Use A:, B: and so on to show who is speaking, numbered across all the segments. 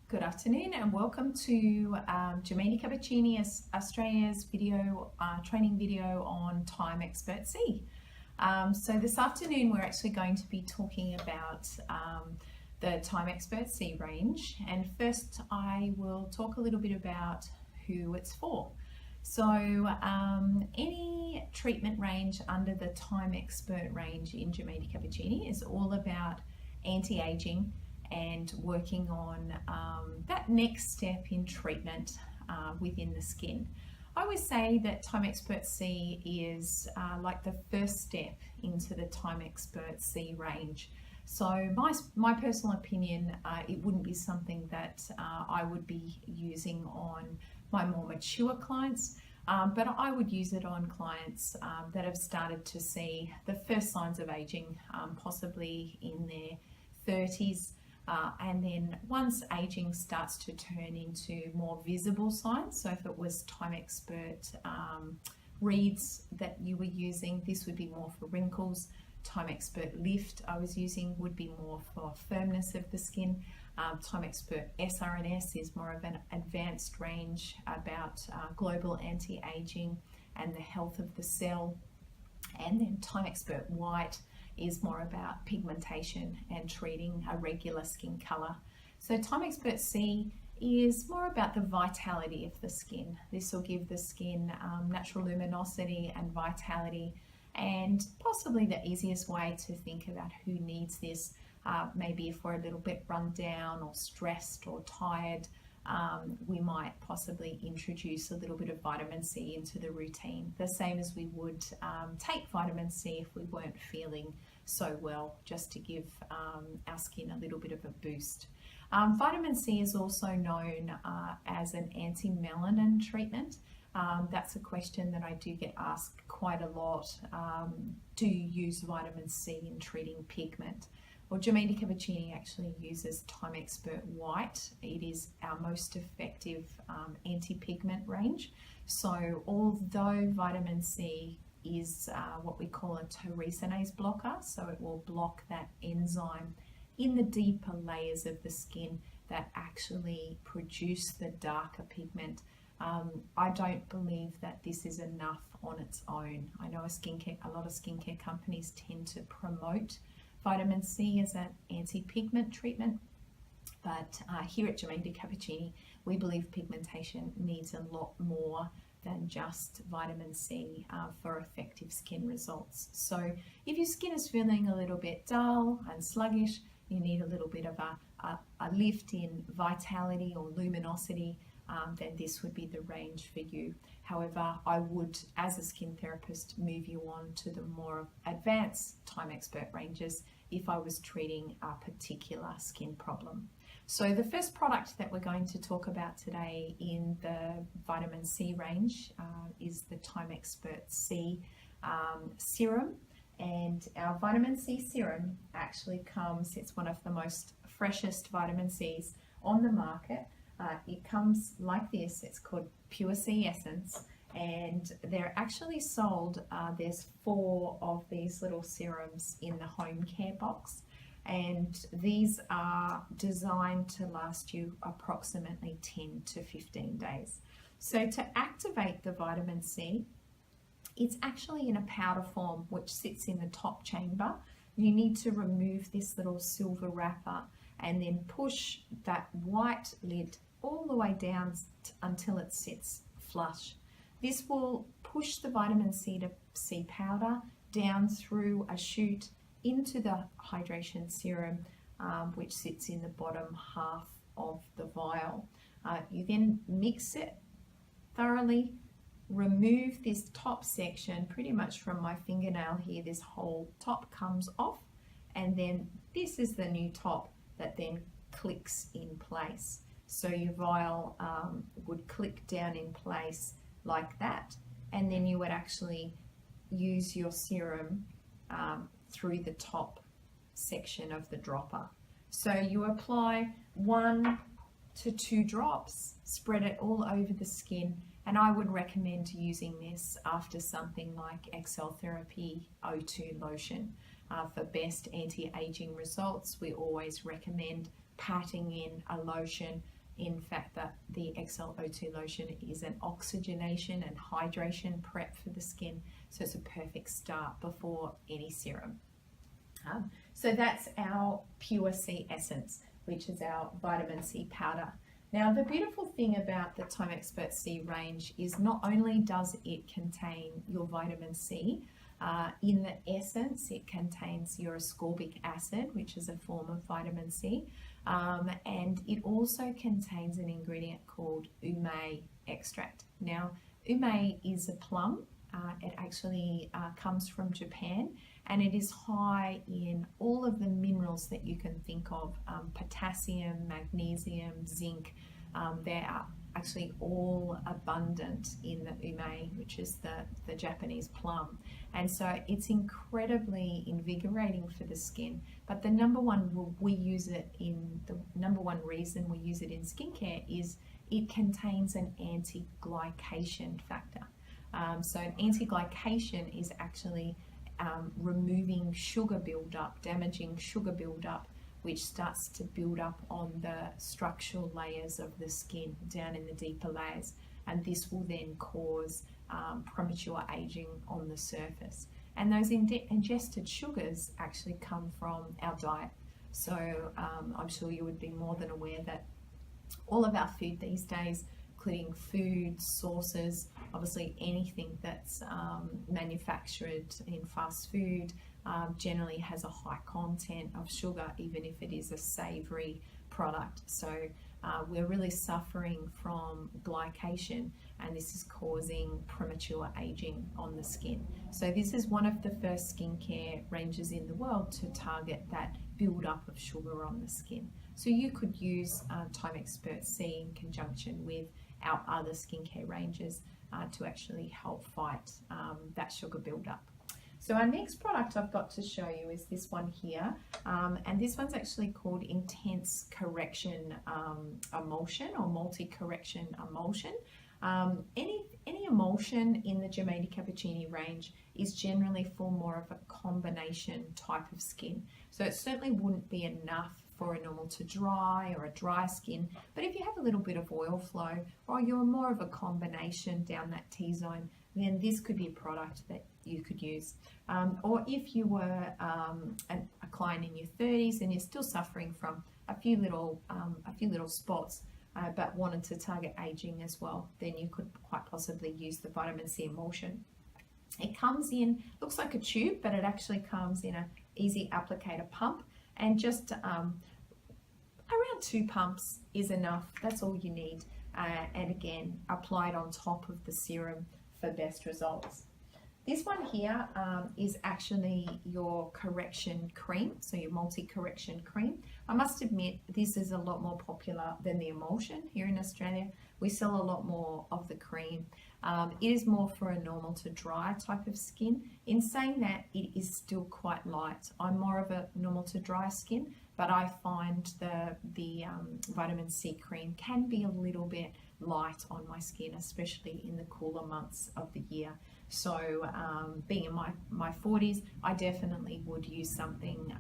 A: Good afternoon and welcome to Jamini Cappuccini Australia's training video on Timexpert C. So this afternoon we're actually going to be talking about the Timexpert C range, and first I will talk a little bit about who it's for. So any treatment range under the Timexpert range in Jamini Cappuccini is all about anti-aging and working on that next step in treatment within the skin. I always say that Timexpert C is like the first step into the Timexpert C range. So my personal opinion, it wouldn't be something that I would be using on my more mature clients, but I would use it on clients that have started to see the first signs of aging, possibly in their 30s. And then once aging starts to turn into more visible signs, so if it was Timexpert reeds that you were using, this would be more for wrinkles. Timexpert lift I was using would be more for firmness of the skin. Timexpert SRNS is more of an advanced range about global anti-aging and the health of the cell. And then Timexpert white is more about pigmentation and treating a regular skin color. So Timexpert C is more about the vitality of the skin. This will give the skin natural luminosity and vitality, and possibly the easiest way to think about who needs this, maybe if we're a little bit run down or stressed or tired, we might possibly introduce a little bit of vitamin C into the routine, the same as we would take vitamin C if we weren't feeling so well, just to give our skin a little bit of a boost. Vitamin C is also known as an anti-melanin treatment. That's a question that I do get asked quite a lot. Do you use vitamin C in treating pigment? Well, Jamini Cappuccini actually uses Timexpert White. It is our most effective anti-pigment range. So although vitamin C is what we call a tyrosinase blocker, so it will block that enzyme in the deeper layers of the skin that actually produce the darker pigment, I don't believe that this is enough on its own. I know a lot of skincare companies tend to promote vitamin C as an anti-pigment treatment, but here at Jamini Cappuccini, we believe pigmentation needs a lot more than just vitamin C for effective skin results. So if your skin is feeling a little bit dull and sluggish, you need a little bit of a lift in vitality or luminosity, then this would be the range for you. However, I would, as a skin therapist, move you on to the more advanced Timexpert ranges if I was treating a particular skin problem. So the first product that we're going to talk about today in the vitamin C range is the Timexpert C Serum. And our vitamin C serum actually it's one of the most freshest vitamin Cs on the market. It comes like this. It's called Pure C Essence, and they're actually sold, there's 4 of these little serums in the home care box, and these are designed to last you approximately 10 to 15 days. So to activate the vitamin C, it's actually in a powder form which sits in the top chamber. You need to remove this little silver wrapper and then push that white lid all the way down until it sits flush. This will push the vitamin C powder down through a chute into the hydration serum, which sits in the bottom half of the vial. You then mix it thoroughly, remove this top section pretty much from my fingernail here. This whole top comes off, and then this is the new top that then clicks in place. So your vial would click down in place like that, and then you would actually use your serum through the top section of the dropper. So you apply 1 to 2 drops, spread it all over the skin, and I would recommend using this after something like Excel Therapy O2 lotion. For best anti-aging results, we always recommend patting in a lotion in fact that the XL02 lotion is an oxygenation and hydration prep for the skin, so it's a perfect start before any serum. So that's our Pure C Essence, which is our vitamin C powder. Now the beautiful thing about the Timexpert C range is not only does it contain your vitamin C, in the essence it contains your ascorbic acid, which is a form of vitamin C, and it also contains an ingredient called ume extract. Now ume is a plum. It actually comes from Japan, and it is high in all of the minerals that you can think of, potassium, magnesium, zinc. They are actually all abundant in the ume, which is the Japanese plum. And so it's incredibly invigorating for the skin. But the number one reason we use it in skincare is it contains an anti-glycation factor. So an anti-glycation is actually removing sugar buildup, damaging sugar buildup, which starts to build up on the structural layers of the skin down in the deeper layers, and this will then cause premature aging on the surface. And those ingested sugars actually come from our diet. So I'm sure you would be more than aware that all of our food these days, including food sources, obviously anything that's manufactured in fast food, generally has a high content of sugar, even if it is a savory product. So we're really suffering from glycation, and this is causing premature aging on the skin. So this is one of the first skincare ranges in the world to target that build-up of sugar on the skin. So you could use Timexpert C in conjunction with our other skincare ranges to actually help fight that sugar buildup. So our next product I've got to show you is this one here, and this one's actually called Intense Correction Emulsion, or Multi-Correction Emulsion. Any emulsion in the Germani Cappuccini range is generally for more of a combination type of skin. So it certainly wouldn't be enough for a normal to dry or a dry skin, but if you have a little bit of oil flow, or you're more of a combination down that T-zone, then this could be a product that you could use. Or if you were a client in your 30s and you're still suffering from a few little spots, but wanted to target aging as well, then you could quite possibly use the vitamin C emulsion. It comes in, looks like a tube, but it actually comes in an easy applicator pump, and just around 2 pumps is enough. That's all you need, and again, applied on top of the serum for best results. This one here is actually your correction cream, so your multi-correction cream. I must admit, this is a lot more popular than the emulsion here in Australia. We sell a lot more of the cream. It is more for a normal to dry type of skin. In saying that, it is still quite light. I'm more of a normal to dry skin, but I find the vitamin C cream can be a little bit light on my skin, especially in the cooler months of the year. So being in my 40s, I definitely would use something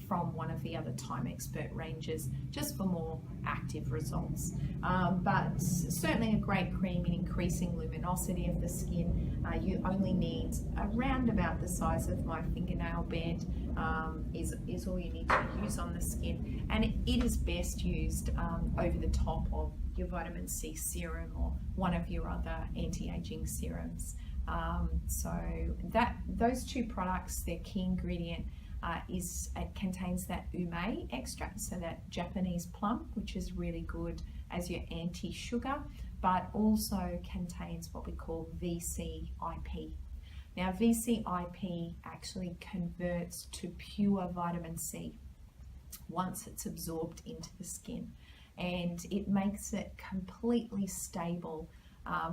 A: from one of the other Timexpert ranges just for more active results. But certainly a great cream in increasing luminosity of the skin. You only need around about the size of my fingernail bed is all you need to use on the skin, and it is best used over the top of your vitamin C serum or one of your other anti-aging serums. So those 2 products, their key ingredient it contains that ume extract, so that Japanese plum, which is really good as your anti-sugar, but also contains what we call VCIP. Now VCIP actually converts to pure vitamin C once it's absorbed into the skin, and it makes it completely stable,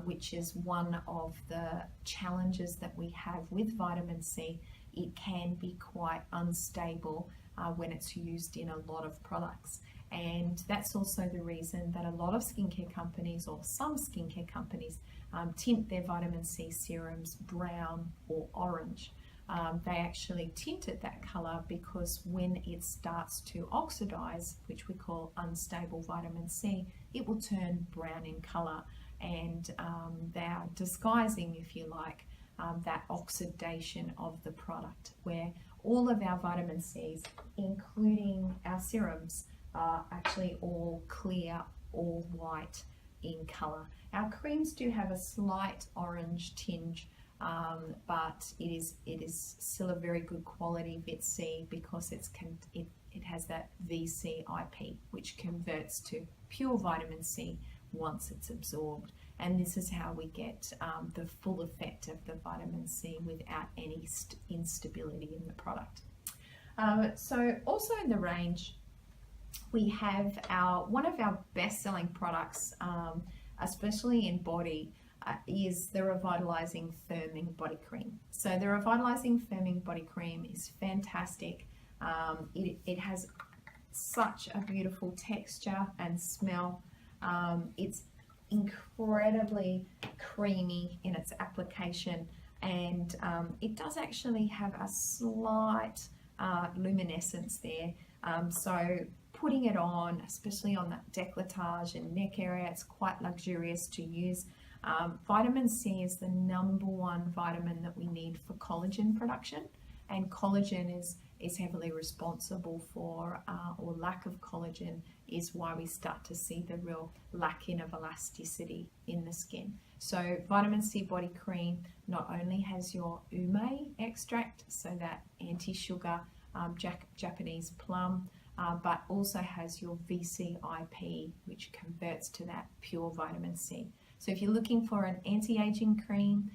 A: which is one of the challenges that we have with vitamin C. It can be quite unstable when it's used in a lot of products, and that's also the reason that a lot of skincare companies, or some skincare companies, tint their vitamin C serums brown or orange. they actually tint it that color because when it starts to oxidize, which we call unstable vitamin C, it will turn brown in color, and they are disguising, if you like, that oxidation of the product, where all of our vitamin C's, including our serums, are actually all clear, all white in color. Our creams do have a slight orange tinge, but it is still a very good quality Vit C because it has that VCIP, which converts to pure vitamin C once it's absorbed, and this is how we get the full effect of the vitamin C without any instability in the product. So also in the range, we have one of our best-selling products, especially in body, is the Revitalizing Firming Body Cream. So the Revitalizing Firming Body Cream is fantastic. It has such a beautiful texture and smell. It's incredibly creamy in its application, and it does actually have a slight luminescence there. So putting it on, especially on that décolletage and neck area, it's quite luxurious to use. Vitamin C is the #1 vitamin that we need for collagen production, and collagen is heavily responsible for, or lack of collagen is why we start to see the real lacking of elasticity in the skin. So vitamin C body cream not only has your ume extract, so that anti-sugar Japanese plum, but also has your VCIP, which converts to that pure vitamin C. So if you're looking for an anti-aging cream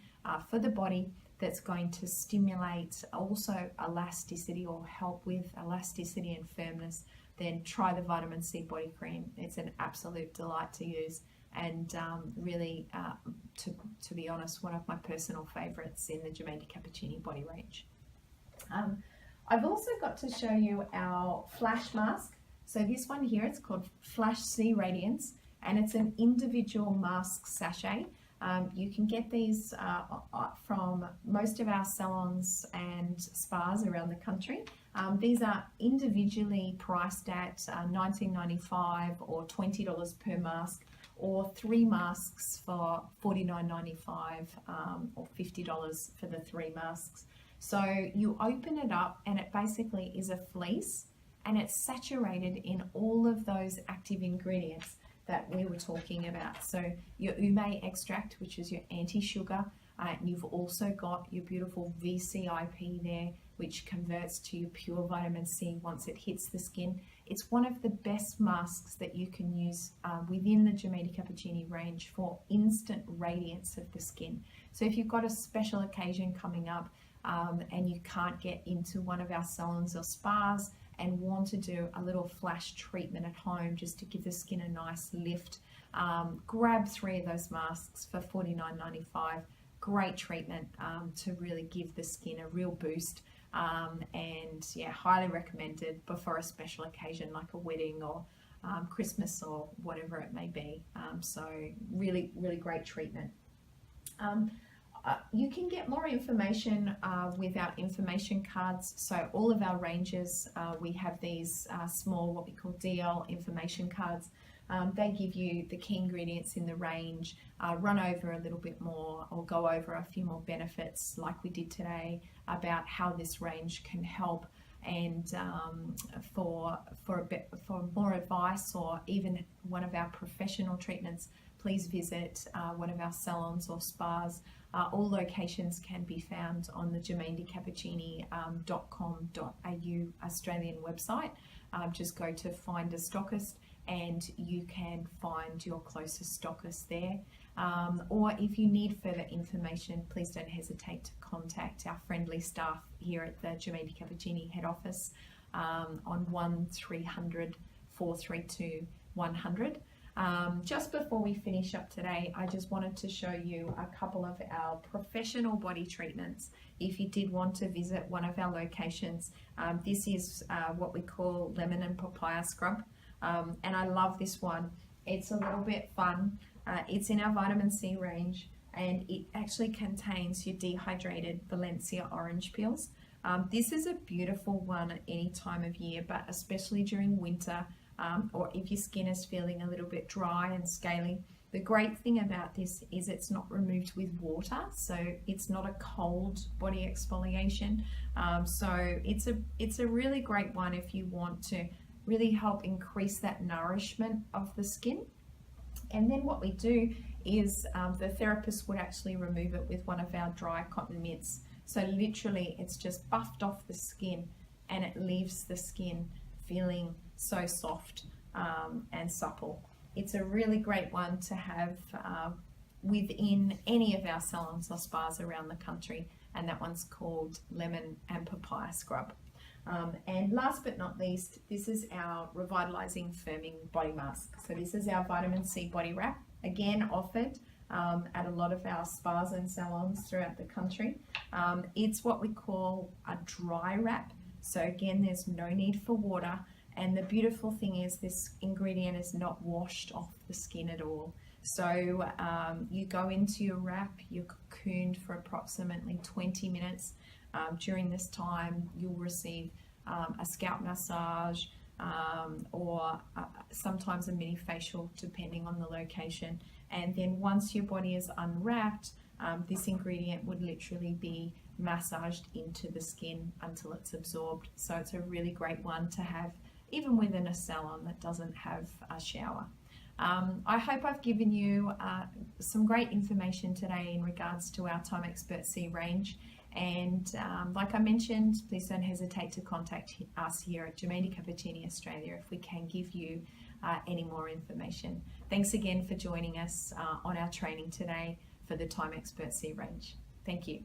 A: for the body that's going to stimulate also elasticity or help with elasticity and firmness, then try the vitamin C body cream. It's an absolute delight to use, and really, to be honest, one of my personal favorites in the Giomendi Cappuccini body range. I've also got to show you our flash mask. So this one here, it's called Flash C Radiance, and it's an individual mask sachet. You can get these from most of our salons and spas around the country. These are individually priced at $19.95 or $20 per mask, or 3 masks for $49.95 or $50 for the 3 masks. So you open it up and it basically is a fleece, and it's saturated in all of those active ingredients that we were talking about. So your ume extract, which is your anti-sugar, you've also got your beautiful VCIP there, which converts to your pure vitamin C once it hits the skin. It's one of the best masks that you can use within the Giomendi Cappuccini range for instant radiance of the skin. So if you've got a special occasion coming up and you can't get into one of our salons or spas and want to do a little flash treatment at home just to give the skin a nice lift, grab 3 of those masks for $49.95. Great treatment to really give the skin a real boost, and yeah, highly recommended before a special occasion like a wedding or Christmas or whatever it may be. So really, really great treatment. You can get more information with our information cards. So all of our ranges, we have these small, what we call DL information cards. They give you the key ingredients in the range, run over a little bit more, or go over a few more benefits like we did today about how this range can help. And for more advice or even one of our professional treatments, please visit one of our salons or spas. All locations can be found on the GiomendiCappuccini.com.au Australian website. Just go to find a stockist and you can find your closest stockist there. Or if you need further information, please don't hesitate to contact our friendly staff here at the Giomendi Cappuccini head office on 1300 432 100. Just before we finish up today, I just wanted to show you a couple of our professional body treatments. If you did want to visit one of our locations, this is what we call lemon and papaya scrub, and I love this one. It's a little bit fun. It's in our vitamin C range. and it actually contains your dehydrated Valencia orange peels. This is a beautiful one at any time of year, but especially during winter, or if your skin is feeling a little bit dry and scaly. The great thing about this is it's not removed with water, so it's not a cold body exfoliation. So it's a really great one if you want to really help increase that nourishment of the skin. And then what we do is the therapist would actually remove it with one of our dry cotton mitts. So literally it's just buffed off the skin, and it leaves the skin feeling so soft and supple. It's a really great one to have within any of our salons or spas around the country, and that one's called Lemon and Papaya Scrub. And last but not least, this is our Revitalizing Firming Body Mask. So this is our vitamin C body wrap, again offered at a lot of our spas and salons throughout the country. It's what we call a dry wrap. So again, there's no need for water. And the beautiful thing is this ingredient is not washed off the skin at all. So you go into your wrap, you're cocooned for approximately 20 minutes. During this time, you'll receive a scalp massage or sometimes a mini facial, depending on the location. And then once your body is unwrapped, this ingredient would literally be massaged into the skin until it's absorbed. So it's a really great one to have even within a salon that doesn't have a shower. I hope I've given you some great information today in regards to our Timexpert C range. And like I mentioned, please don't hesitate to contact us here at Giamatti Cappuccini Australia if we can give you any more information. Thanks again for joining us on our training today for the Timexpert C range. Thank you.